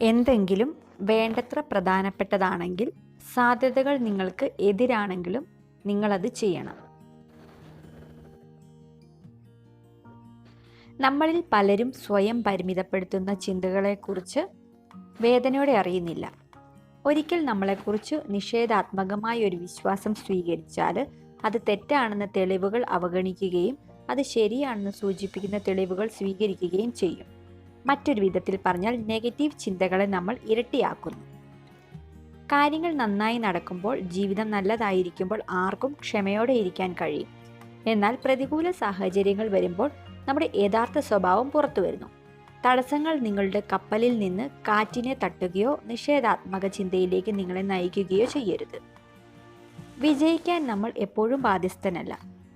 എന്തെങ്കിലും വേണ്ടത്ര പ്രധാനപ്പെട്ടതാണെങ്കിൽ, സാധ്യതകൾ നിങ്ങൾക്ക് എതിരാണെങ്കിലും നിങ്ങളത് ചെയ്യണം. നമ്മളിൽ പലരും സ്വയം പരിമിതപ്പെടുത്തുന്ന ചിന്തകളെക്കുറിച്ച് വേദനയോടെ അറിയുന്നില്ല. ഒരിക്കൽ നമ്മളെക്കുറിച്ച് നിഷേധാത്മകമായ ഒരു വിശ്വാസം സ്വീകരിച്ചാൽ അത് തെറ്റാണെന്ന തെളിവുകൾ അവഗണിക്കുകയും അത് ശരിയാണെന്ന് സൂചിപ്പിക്കുന്ന തെളിവുകൾ സ്വീകരിക്കുകയും ചെയ്യും. മറ്റൊരു വിധത്തിൽ പറഞ്ഞാൽ, നെഗറ്റീവ് ചിന്തകളെ നമ്മൾ ഇരട്ടിയാക്കുന്നു. കാര്യങ്ങൾ നന്നായി നടക്കുമ്പോൾ, ജീവിതം നല്ലതായിരിക്കുമ്പോൾ ആർക്കും ക്ഷമയോടെ ഇരിക്കാൻ കഴിയും. എന്നാൽ പ്രതികൂല സാഹചര്യങ്ങൾ വരുമ്പോൾ നമ്മുടെ യഥാർത്ഥ സ്വഭാവം പുറത്തു വരുന്നു. തടസ്സങ്ങൾ നിങ്ങളുടെ കപ്പലിൽ നിന്ന് കാറ്റിനെ തട്ടുകയോ നിഷേധാത്മക ചിന്തയിലേക്ക് നിങ്ങളെ നയിക്കുകയോ ചെയ്യരുത്. വിജയിക്കാൻ നമ്മൾ എപ്പോഴും ബാധ്യസ്ഥനല്ല.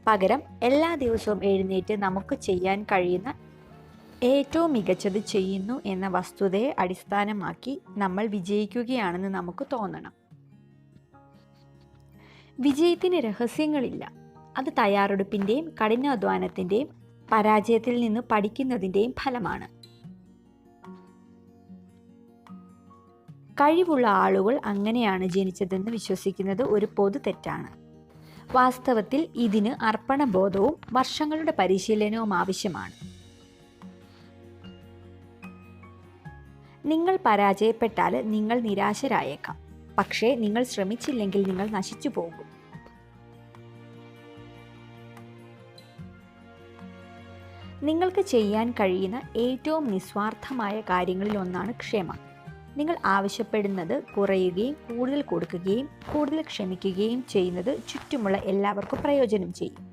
പകരം എല്ലാ ദിവസവും എഴുന്നേറ്റ് നമുക്ക് ചെയ്യാൻ കഴിയുന്ന ഏറ്റവും മികച്ചത് ചെയ്യുന്നു എന്ന വസ്തുതയെ അടിസ്ഥാനമാക്കി നമ്മൾ വിജയിക്കുകയാണെന്ന് നമുക്ക് തോന്നണം. വിജയത്തിന് രഹസ്യങ്ങളില്ല. അത് തയ്യാറെടുപ്പിൻ്റെയും കഠിനാധ്വാനത്തിൻ്റെയും പരാജയത്തിൽ നിന്ന് പഠിക്കുന്നതിൻ്റെയും ഫലമാണ്. കഴിവുള്ള ആളുകൾ അങ്ങനെയാണ് ജനിച്ചതെന്ന് വിശ്വസിക്കുന്നത് ഒരു പൊതു തെറ്റാണ്. വാസ്തവത്തിൽ ഇതിന് അർപ്പണബോധവും വർഷങ്ങളുടെ പരിശീലനവും ആവശ്യമാണ്. നിങ്ങൾ പരാജയപ്പെട്ടാൽ നിങ്ങൾ നിരാശരായേക്കാം, പക്ഷേ നിങ്ങൾ ശ്രമിച്ചില്ലെങ്കിൽ നിങ്ങൾ നശിച്ചു പോകും. നിങ്ങൾക്ക് ചെയ്യാൻ കഴിയുന്ന ഏറ്റവും നിസ്വാർത്ഥമായ കാര്യങ്ങളിൽ ഒന്നാണ് ക്ഷമ. നിങ്ങൾ ആവശ്യപ്പെടുന്നത് കുറയുകയും കൂടുതൽ കൊടുക്കുകയും കൂടുതൽ ക്ഷമിക്കുകയും ചെയ്യുന്നത് ചുറ്റുമുള്ള എല്ലാവർക്കും പ്രയോജനം ചെയ്യും.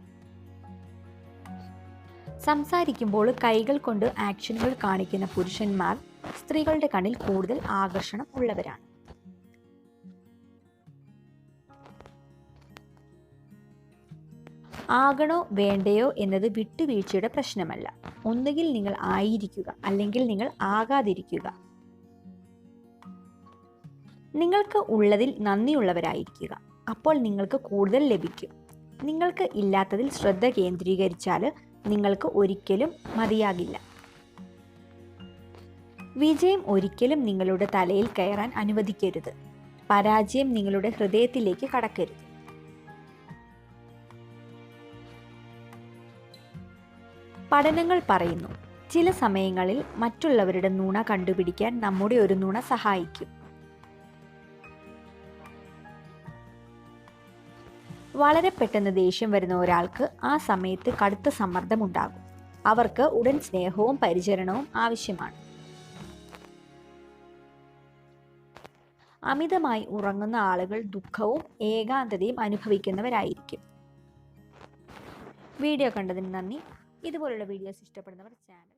സംസാരിക്കുമ്പോൾ കൈകൾ കൊണ്ട് ആക്ഷനുകൾ കാണിക്കുന്ന പുരുഷന്മാർ സ്ത്രീകളുടെ കണ്ണിൽ കൂടുതൽ ആകർഷണം ഉള്ളവരാണ്. ആകണോ വേണ്ടയോ എന്നത് വിട്ടുവീഴ്ചയുടെ പ്രശ്നമല്ല. ഒന്നുകിൽ നിങ്ങൾ ആയിരിക്കുക, അല്ലെങ്കിൽ നിങ്ങൾ ആകാതിരിക്കുക. നിങ്ങൾക്ക് ഉള്ളതിൽ നന്ദിയുള്ളവരായിരിക്കുക. അപ്പോൾ നിങ്ങൾക്ക് കൂടുതൽ ലഭിക്കും. നിങ്ങൾക്ക് ഇല്ലാത്തതിൽ ശ്രദ്ധ കേന്ദ്രീകരിച്ചാൽ നിങ്ങൾക്ക് ഒരിക്കലും മതിയാകില്ല. വിജയം ഒരിക്കലും നിങ്ങളുടെ തലയിൽ കയറാൻ അനുവദിക്കരുത്. പരാജയം നിങ്ങളുടെ ഹൃദയത്തിലേക്ക് കടക്കരുത്. പഠനങ്ങൾ പറയുന്നു, ചില സമയങ്ങളിൽ മറ്റുള്ളവരുടെ നുണ കണ്ടുപിടിക്കാൻ നമ്മുടെ ഒരു നുണ സഹായിക്കും. വളരെ പെട്ടെന്ന് ദേഷ്യം വരുന്ന ഒരാൾക്ക് ആ സമയത്ത് കടുത്ത സമ്മർദ്ദം ഉണ്ടാകും. അവർക്ക് ഉടൻ സ്നേഹവും പരിചരണവും ആവശ്യമാണ്. അമിതമായി ഉറങ്ങുന്ന ആളുകൾ ദുഃഖവും ഏകാന്തതയും അനുഭവിക്കുന്നവരായിരിക്കും. വീഡിയോ കണ്ടതിന് നന്ദി. ഇതുപോലുള്ള വീഡിയോസ് ഇഷ്ടപ്പെടുന്നവർ ചാനൽ